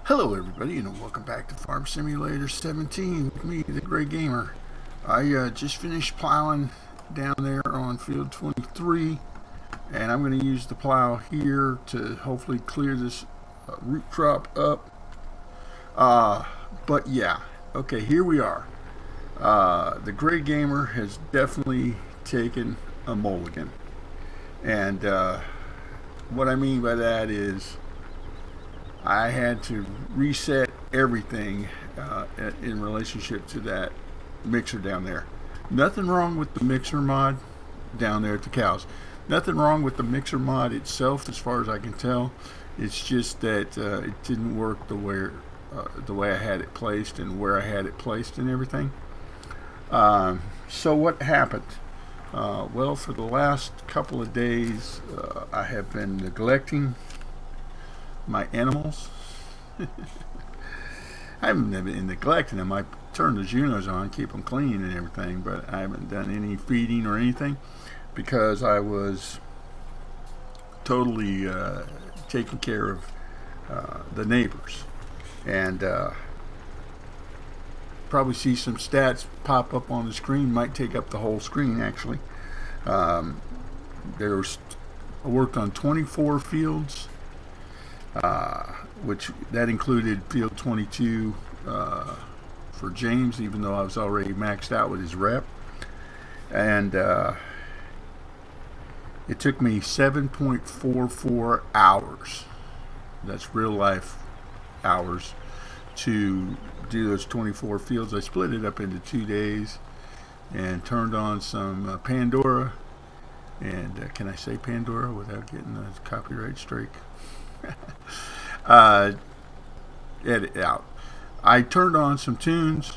Hello everybody and welcome back to Farm Simulator 17 with me, the Gray Gamer. I just finished plowing down there on field 23 and I'm going to use the plow here to hopefully clear this root crop up. But yeah, okay, here we are. The Gray Gamer has definitely taken a mulligan. And what I mean by that is I had to reset everything in relationship to that mixer down there. Nothing wrong with the mixer mod down there at the cows. Nothing wrong with the mixer mod itself, as far as I can tell. It's just that it didn't work the way I had it placed and where I had it placed and everything. So what happened? Well, for the last couple of days, I have been neglecting my animals. I haven't been neglecting them. I turn the Junos on, keep them clean and everything, but I haven't done any feeding or anything because I was totally taking care of the neighbors. And probably see some stats pop up on the screen. Might take up the whole screen actually. I worked on 24 fields. Which that included field 22 for James, even though I was already maxed out with his rep. And it took me 7.44 hours, that's real life hours, to do those 24 fields. I split it up into 2 days and turned on some Pandora. And can I say Pandora without getting a copyright strike? Edit out. I turned on some tunes.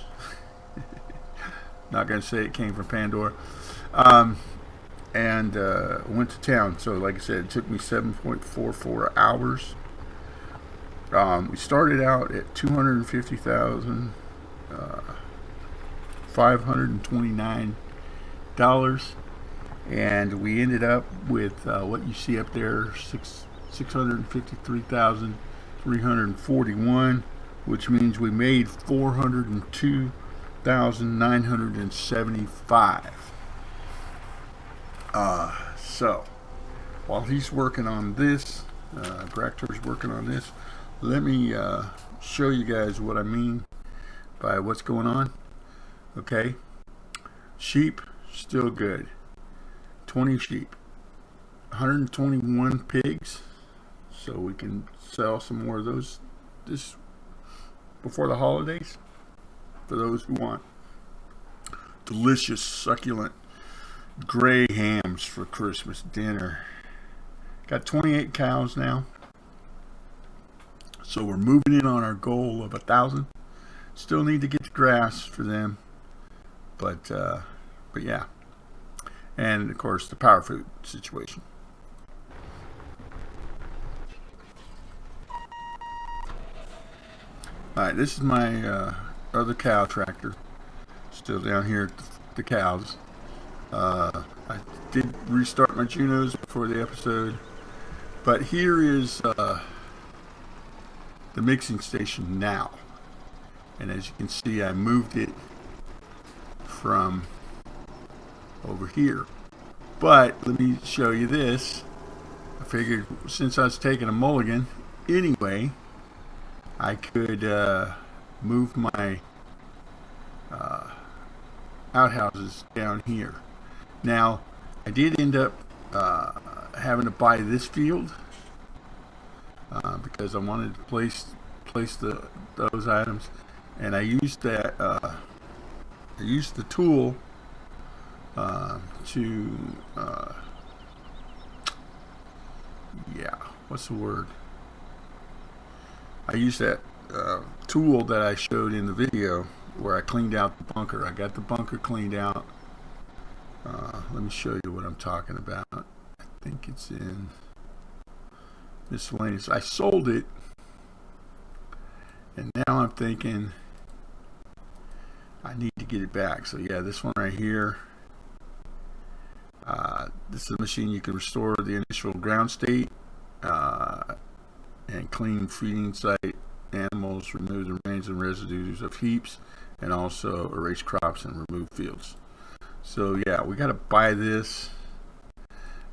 Not going to say it came from Pandora. And went to town. So like I said, it took me 7.44 hours. We started out at $250,529, and we ended up with what you see up there, $653,341, which means we made $402,975. So while he's working on this, Bractor's working on this, let me show you guys what I mean by what's going on. Okay, sheep still good, 20 sheep, 121 pigs, so we can sell some more of those this before the holidays for those who want delicious, succulent gray hams for Christmas dinner. Got 28 cows now, so we're moving in on our goal of 1,000. Still need to get the grass for them, but yeah, and of course the power food situation. Alright, this is my other cow tractor, still down here at the cows. I did restart my Junos before the episode, but here is the mixing station now. And as you can see, I moved it from over here. But let me show you this. I figured since I was taking a mulligan anyway, I could move my outhouses down here. Now, I did end up having to buy this field because I wanted to place those items, and I used that. I used the tool to yeah, what's the word? I used that tool that I showed in the video where I cleaned out the bunker. I got the bunker cleaned out. Let me show you what I'm talking about. I think it's in miscellaneous. I sold it, and now I'm thinking I need to get it back. So yeah, this one right here. This is a machine you can restore the initial ground state and clean feeding site animals, remove the remains and residues of heaps, and also erase crops and remove fields. So yeah, we got to buy this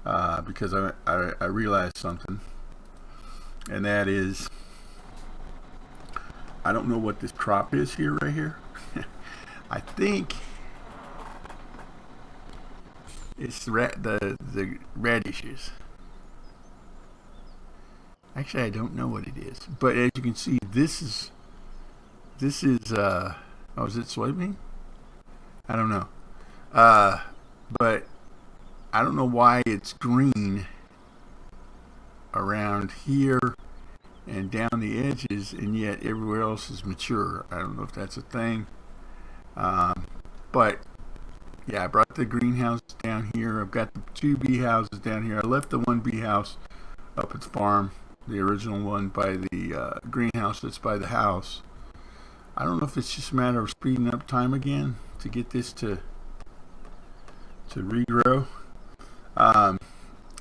because I realized something, and that is, I don't know what this crop is here, right here. I think it's the radishes. Actually, I don't know what it is, but as you can see, this is oh, is it soybean? I don't know, but I don't know why it's green around here and down the edges, and yet everywhere else is mature. I don't know if that's a thing, but yeah, I brought the greenhouse down here. I've got the 2 bee houses down here. I left the 1 bee house up at the farm, the original one by the greenhouse that's by the house. I don't know if it's just a matter of speeding up time again to get this to regrow. I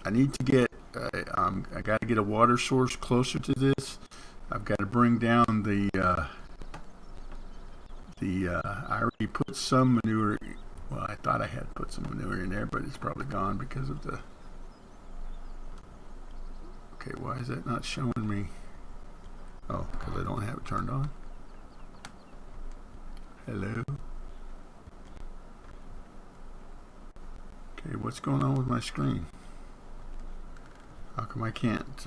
need to get I got to get a water source closer to this. I've got to bring down the I already put some manure. Well, I thought I had put some manure in there, but it's probably gone because of the... Okay, why is that not showing me? Oh, because I don't have it turned on. Hello? Okay, what's going on with my screen? How come I can't...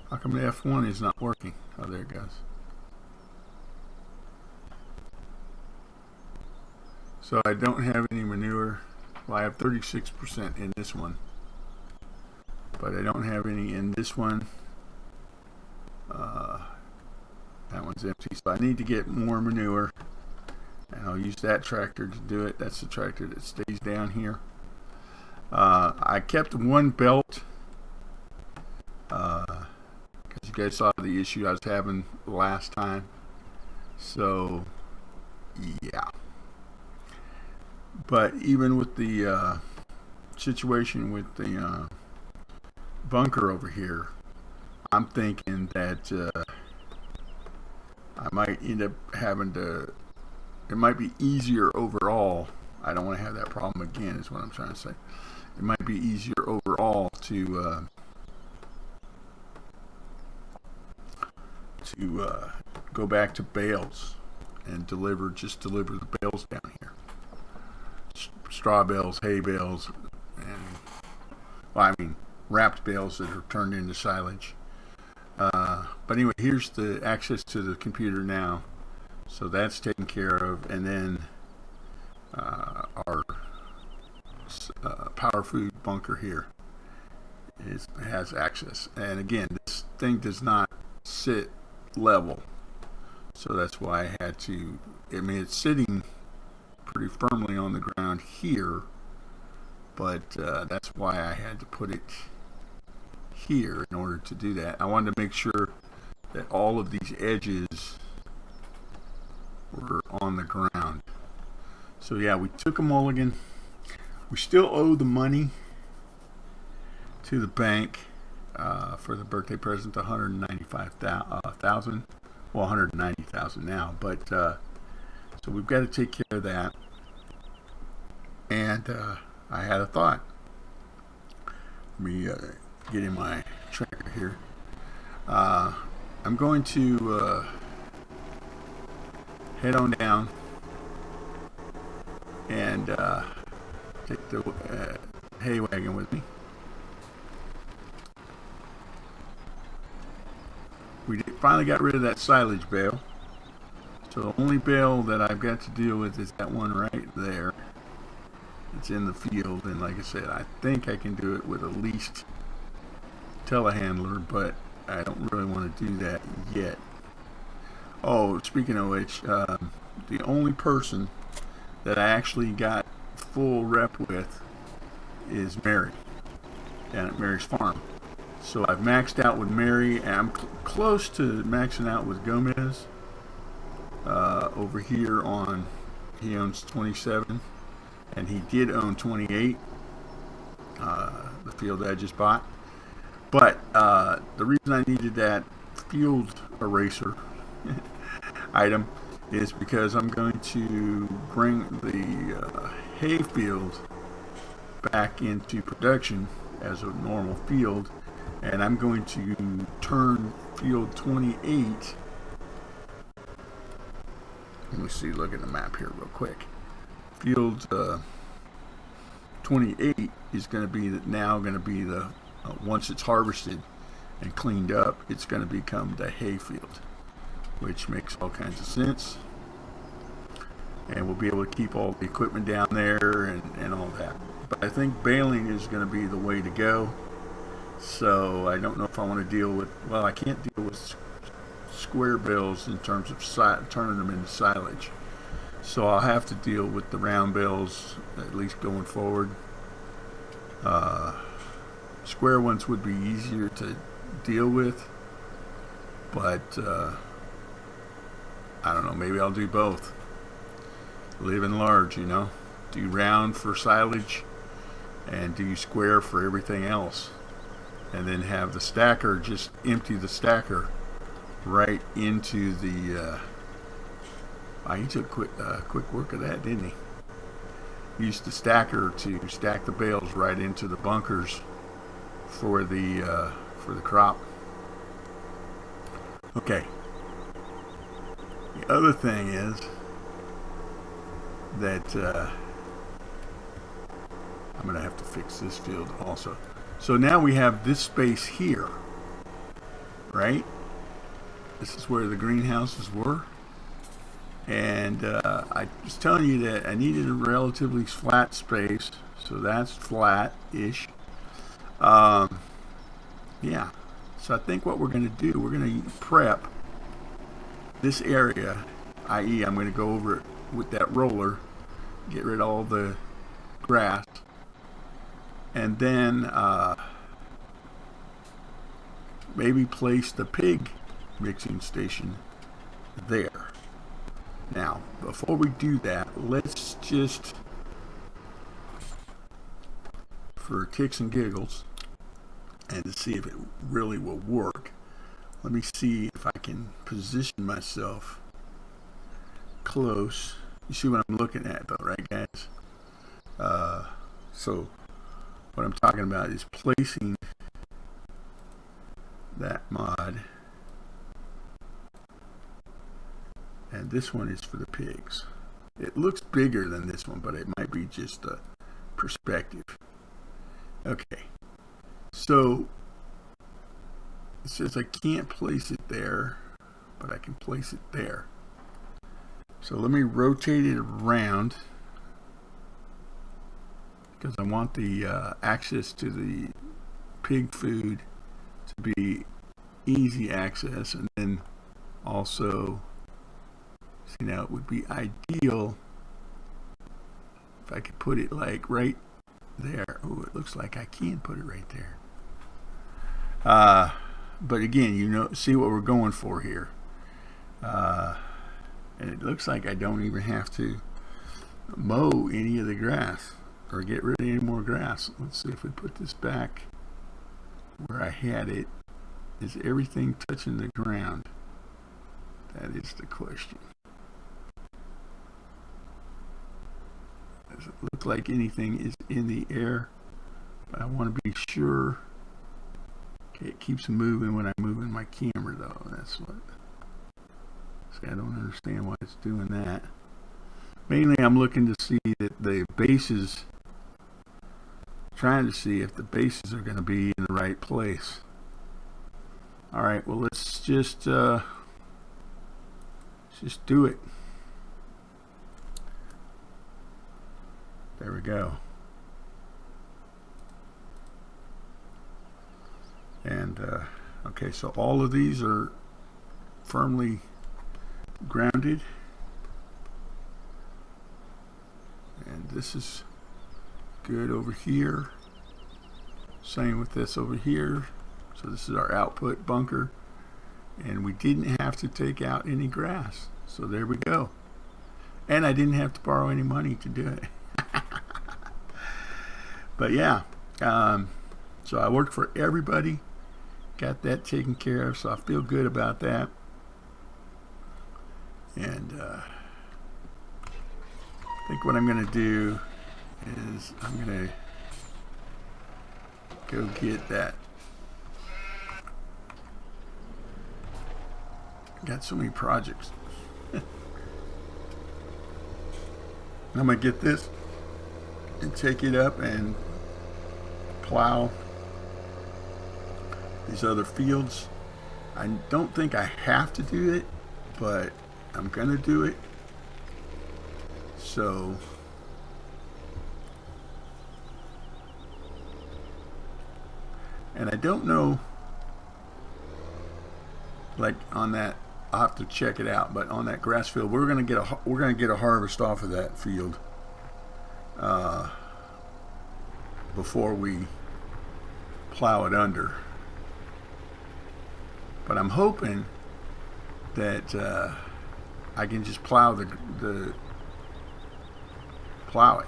how come the F1 is not working? Oh, there it goes. So I don't have any manure. Well, I have 36% in this one, but I don't have any in this one. That one's empty, so I need to get more manure, and I'll use that tractor to do it. That's the tractor that stays down here. I kept 1 belt because you guys saw the issue I was having last time. So yeah. But even with the situation with the bunker over here, I'm thinking that I might end up having to, it might be easier overall. I don't want to have that problem again, is what I'm trying to say. It might be easier overall to go back to bales and just deliver the bales down here. Straw bales, hay bales, and, well, I mean, wrapped bales that are turned into silage. But anyway, here's the access to the computer now. So that's taken care of. And then our power food bunker here has access. And again, this thing does not sit level. So that's why I had to, I mean, it's sitting pretty firmly on the ground here, but that's why I had to put it here in order to do that. I wanted to make sure that all of these edges were on the ground. So yeah, we took a mulligan. We still owe the money to the bank for the birthday present, $195,000. Well, $190,000 now, but so we've got to take care of that. And I had a thought. Let me get in my tracker here. I'm going to head on down and take the hay wagon with me. We finally got rid of that silage bale. So the only bale that I've got to deal with is that one right there. It's in the field, and like I said, I think I can do it with a leased telehandler, but I don't really want to do that yet. Oh, speaking of which, the only person that I actually got full rep with is Mary, down at Mary's farm. So I've maxed out with Mary, and I'm close to maxing out with Gomez. Over here on, he owns 27, and he did own 28, the field that I just bought. But the reason I needed that field eraser item is because I'm going to bring the hay field back into production as a normal field, and I'm going to turn field 28. Let me see, look at the map here real quick. Field 28 is going to be now going to be the once it's harvested and cleaned up, it's going to become the hay field, which makes all kinds of sense. And we'll be able to keep all the equipment down there and all that. But I think baling is going to be the way to go. So I don't know if I want to deal with, well, I can't deal with square bales in terms of turning them into silage. So I'll have to deal with the round bales, at least going forward. Square ones would be easier to deal with, but I don't know, maybe I'll do both. Live in large, you know. Do round for silage and do square for everything else. And then have the stacker, just empty the stacker right into the he took quick work of that, didn't he? Used the stacker to stack the bales right into the bunkers for the crop. Okay. The other thing is that I'm going to have to fix this field also. So now we have this space here, right? This is where the greenhouses were. And I was telling you that I needed a relatively flat space, so that's flat-ish. Yeah, so I think what we're going to do, we're going to prep this area, i.e. I'm going to go over it with that roller, get rid of all the grass, and then maybe place the pig mixing station there. Now, before we do that, let's just, for kicks and giggles, and to see if it really will work, let me see if I can position myself close. You see what I'm looking at though, right guys? So what I'm talking about is placing that mod, and this one is for the pigs. It looks bigger than this one, but it might be just a perspective. Okay, so it says I can't place it there, but I can place it there. So let me rotate it around because I want the access to the pig food to be easy access, and then also, see, now it would be ideal if I could put it like right there. Oh, it looks like I can put it right there. But again, you know, see what we're going for here. And it looks like I don't even have to mow any of the grass or get rid of any more grass. Let's see if we put this back where I had it. Is everything touching the ground? That is the question. Does it look like anything is in the air? But I want to be sure. Okay, it keeps moving when I move in my camera though. That's what. See, I don't understand why it's doing that. Mainly I'm looking to see that the bases, trying to see if the bases are going to be in the right place. Alright, well let's just do it. There we go. And okay, so all of these are firmly grounded, and this is good over here. Same with this over here. So this is our output bunker, and we didn't have to take out any grass, so there we go. And I didn't have to borrow any money to do it. But yeah, so I worked for everybody, got that taken care of, so I feel good about that. And I think what I'm going to do is I'm going to go get that. Got so many projects. I'm going to get this and take it up and plow these other fields. I don't think I have to do it, but I'm gonna do it. So and I don't know, like on that, I'll have to check it out, but on that grass field we're gonna get a harvest off of that field before we plow it under. But I'm hoping that I can just plow plow it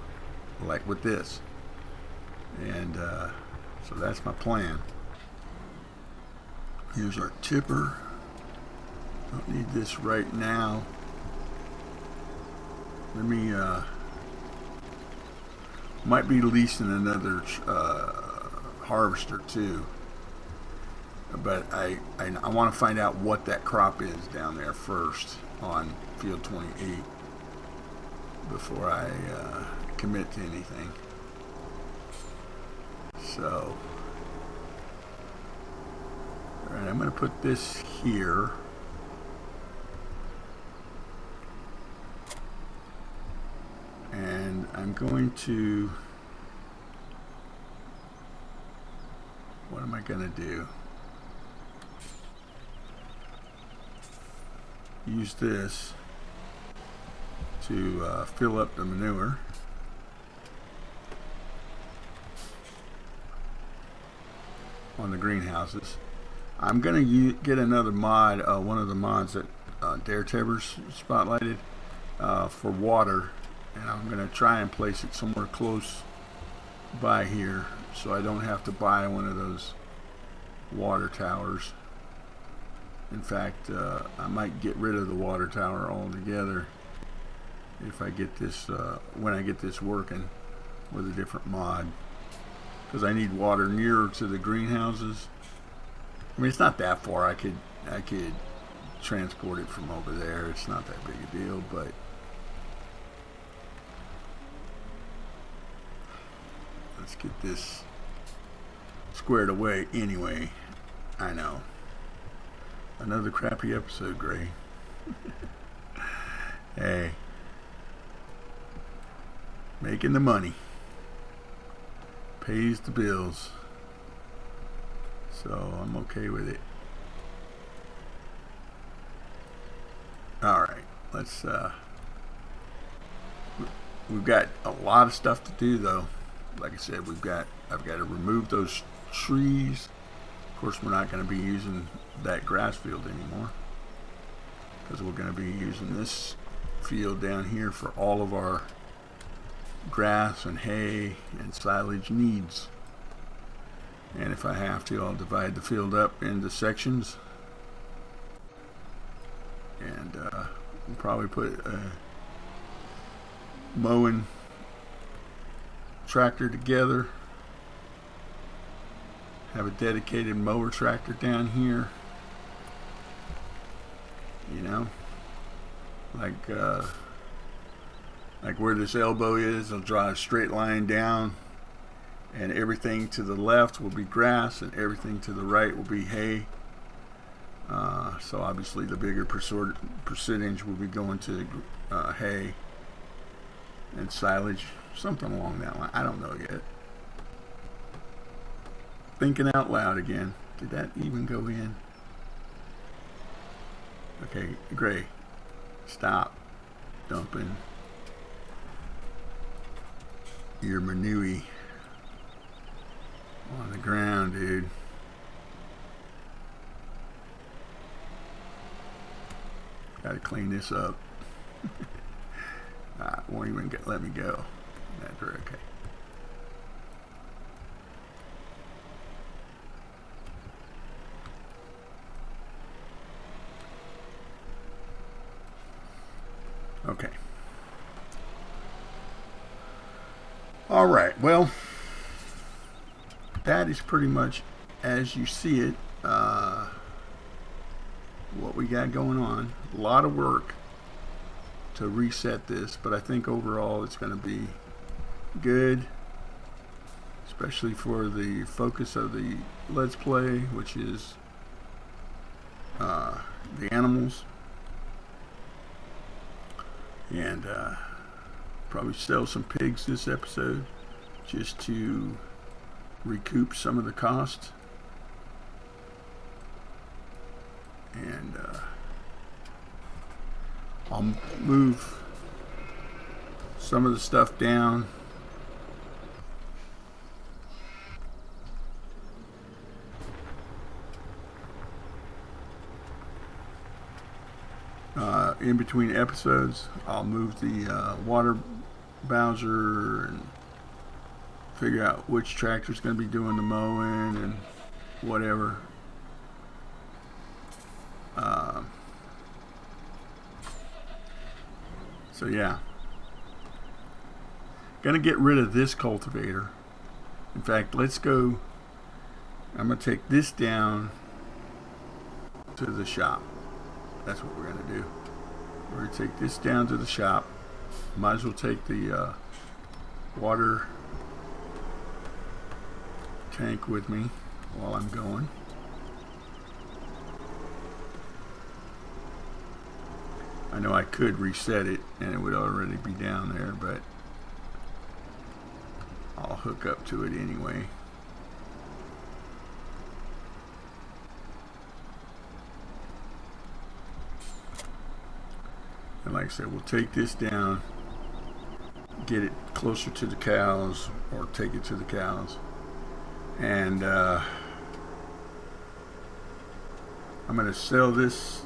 like with this, and so that's my plan. Here's our tipper. Don't need this right now. Let me might be leasing another harvester too, but I want to find out what that crop is down there first on field 28 before I commit to anything. So alright, I'm going to put this here. And I'm going to, what am I going to do? Use this to fill up the manure. On the greenhouses. I'm going to get another mod, one of the mods that Dare Tibbers spotlighted for water, and I'm going to try and place it somewhere close by here so I don't have to buy one of those water towers. In fact, I might get rid of the water tower altogether if I get this when I get this working with a different mod, because I need water nearer to the greenhouses. I mean, it's not that far. I could transport it from over there. It's not that big a deal, but let's get this squared away anyway. I know. Another crappy episode, Gray. Hey. Making the money. Pays the bills. So I'm okay with it. Alright, let's we've got a lot of stuff to do though. Like I said, I've got to remove those trees. Of course, we're not going to be using that grass field anymore, because we're going to be using this field down here for all of our grass and hay and silage needs. And if I have to, I'll divide the field up into sections, and we'll probably put a mowing tractor together, have a dedicated mower tractor down here, you know, like where this elbow is. I'll draw a straight line down, and everything to the left will be grass and everything to the right will be hay. So obviously the bigger percentage will be going to hay and silage, something along that line. I don't know yet. Thinking out loud again. Did that even go in? Okay, Gray, stop dumping your manure on the ground, dude. Gotta clean this up. Won't even let me go. That's okay. All right, well, that is pretty much as you see it, what we got going on. A lot of work to reset this, but I think overall it's going to be good, especially for the focus of the Let's Play, which is the animals. And probably sell some pigs this episode just to recoup some of the cost. And I'll move some of the stuff down. In between episodes, I'll move the water bowser and figure out which tractor's going to be doing the mowing and whatever. So yeah, gonna get rid of this cultivator. In fact, let's go. I'm gonna take this down to the shop. That's what we're gonna do. We're gonna take this down to the shop. Might as well take the water tank with me while I'm going. I know I could reset it and it would already be down there, but I'll hook up to it anyway. And like I said, we'll take this down, get it closer to the cows, or take it to the cows. And I'm going to sell this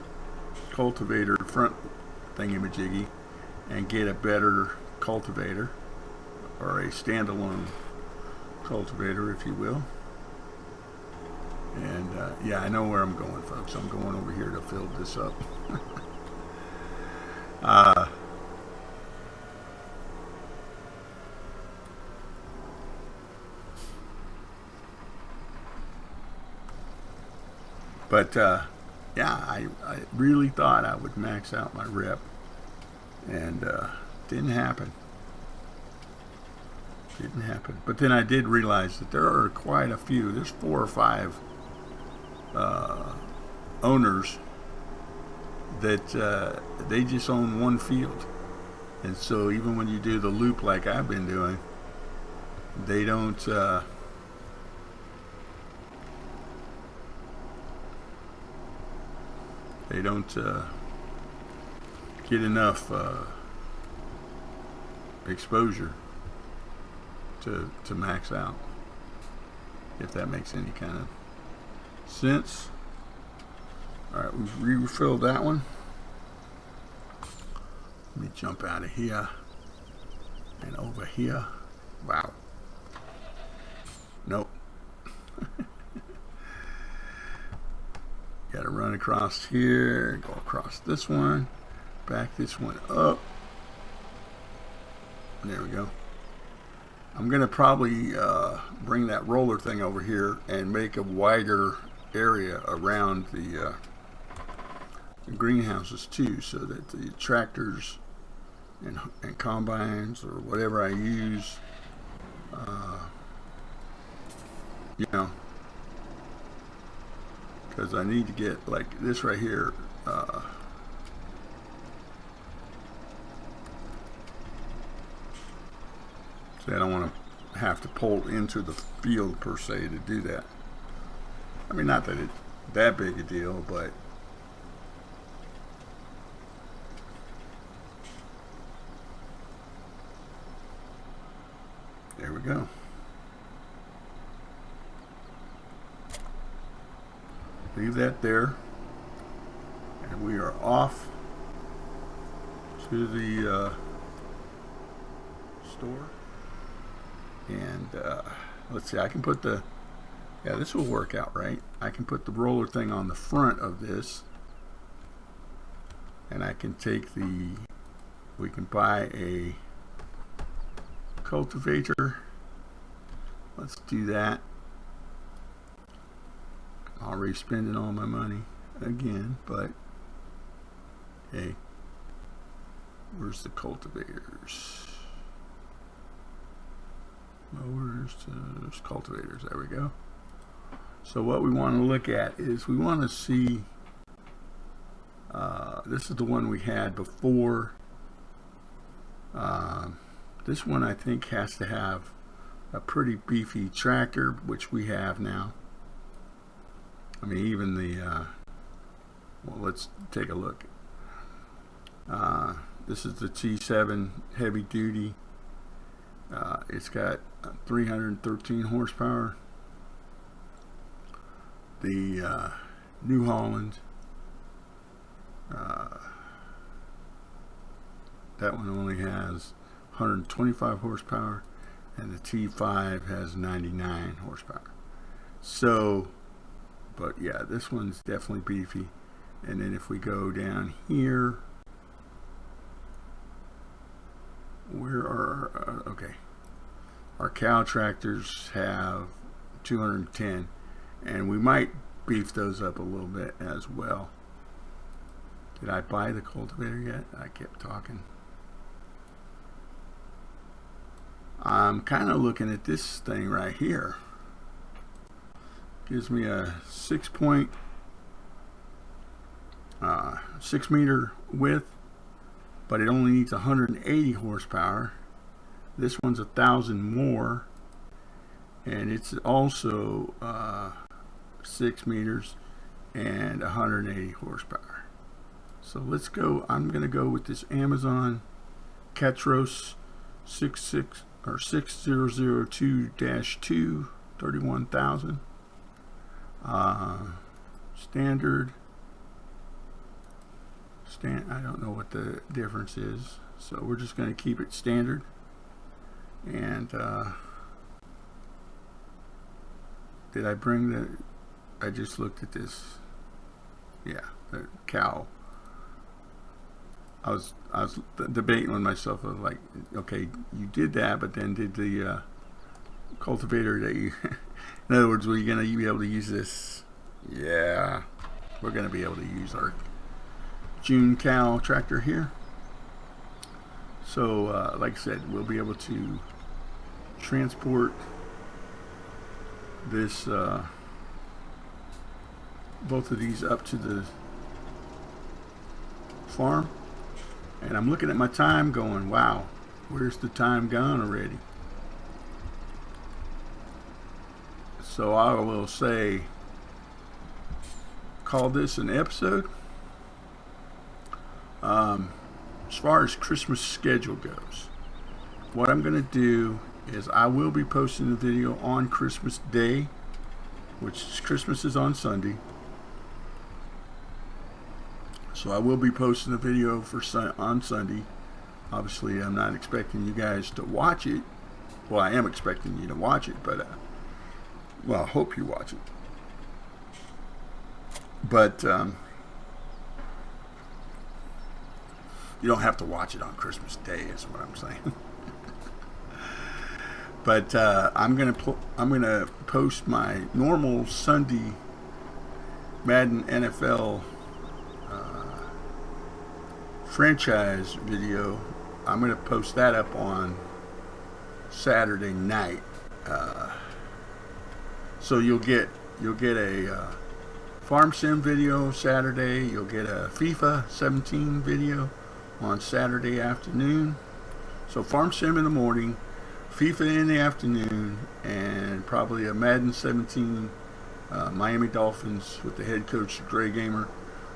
cultivator front thingamajiggy and get a better cultivator, or a standalone cultivator, if you will. And yeah, I know where I'm going, folks. I'm going over here to fill this up. But yeah, I really thought I would max out my rep, and didn't happen. Didn't happen. But then I did realize that there are quite a few. There's 4 or 5 owners that they just own one field, and so even when you do the loop like I've been doing, they don't get enough exposure to max out, if that makes any kind of sense. Alright, we've refilled that one. Let me jump out of here and over here. Wow. Nope. Got to run across here, go across this one, back this one up. There we go. I'm going to probably bring that roller thing over here and make a wider area around the greenhouses too, so that the tractors and combines or whatever I use, you know, because I need to get like this right here. See, I don't want to have to pull into the field per se to do that. I mean, not that it's that big a deal, but there we go. Leave that there, and we are off to the store. And let's see, I can put the, yeah, this will work out, right? I can put the roller thing on the front of this, and I can take the, we can buy a cultivator. Let's do that. Already spending all my money again, but hey, where's the cultivators? Mowers, there's cultivators. There we go. So what we want to look at is we want to see. This is the one we had before. This one I think has to have a pretty beefy tractor, which we have now. I mean, even the well, let's take a look. This is the T7 heavy duty. It's got 313 horsepower. The New Holland, that one only has 125 horsepower, and the T5 has 99 horsepower. So, but yeah, this one's definitely beefy. And then if we go down here, where are okay, our cow tractors have 210, and we might beef those up a little bit as well. Did I buy the cultivator yet? I kept talking. I'm kind of looking at this thing right here. Gives me a 6 meter width, but it only needs 180 horsepower. This one's 1,000 more, and it's also 6 meters and 180 horsepower. So let's go. I'm going to go with this Amazon Catros 6002-2 31,000 standard. I don't know what the difference is, so we're just going to keep it standard. And did I bring the? I just looked at this. Yeah, the cow. I was debating with myself. I was like, okay, you did that, but then did the cultivator that you? In other words, were you going to be able to use this? Yeah, we're going to be able to use our June cow tractor here. So, like I said, we'll be able to transport this, both of these up to the farm. And I'm looking at my time going, wow, where's the time gone already? So I will say, call this an episode. As far as Christmas schedule goes, what I'm going to do is I will be posting the video on Christmas Day, which Christmas is on Sunday. So I will be posting the video on Sunday. Obviously, I'm not expecting you guys to watch it. Well, I am expecting you to watch it, but well, I hope you watch it. But you don't have to watch it on Christmas Day, is what I'm saying. But I'm gonna post my normal Sunday Madden NFL franchise video. I'm gonna post that up on Saturday night. So you'll get a Farm Sim video Saturday. You'll get a FIFA 17 video on Saturday afternoon. So Farm Sim in the morning, FIFA in the afternoon, and probably a Madden 17 Miami Dolphins with the head coach Gray Gamer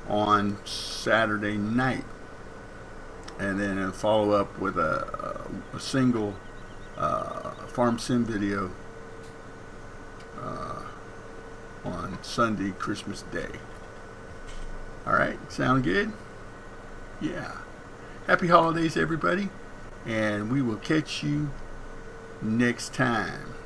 on Saturday night. And then follow up with a single Farm Sim video on Sunday, Christmas Day. Alright, sound good? Yeah. Happy holidays, everybody, and we will catch you next time.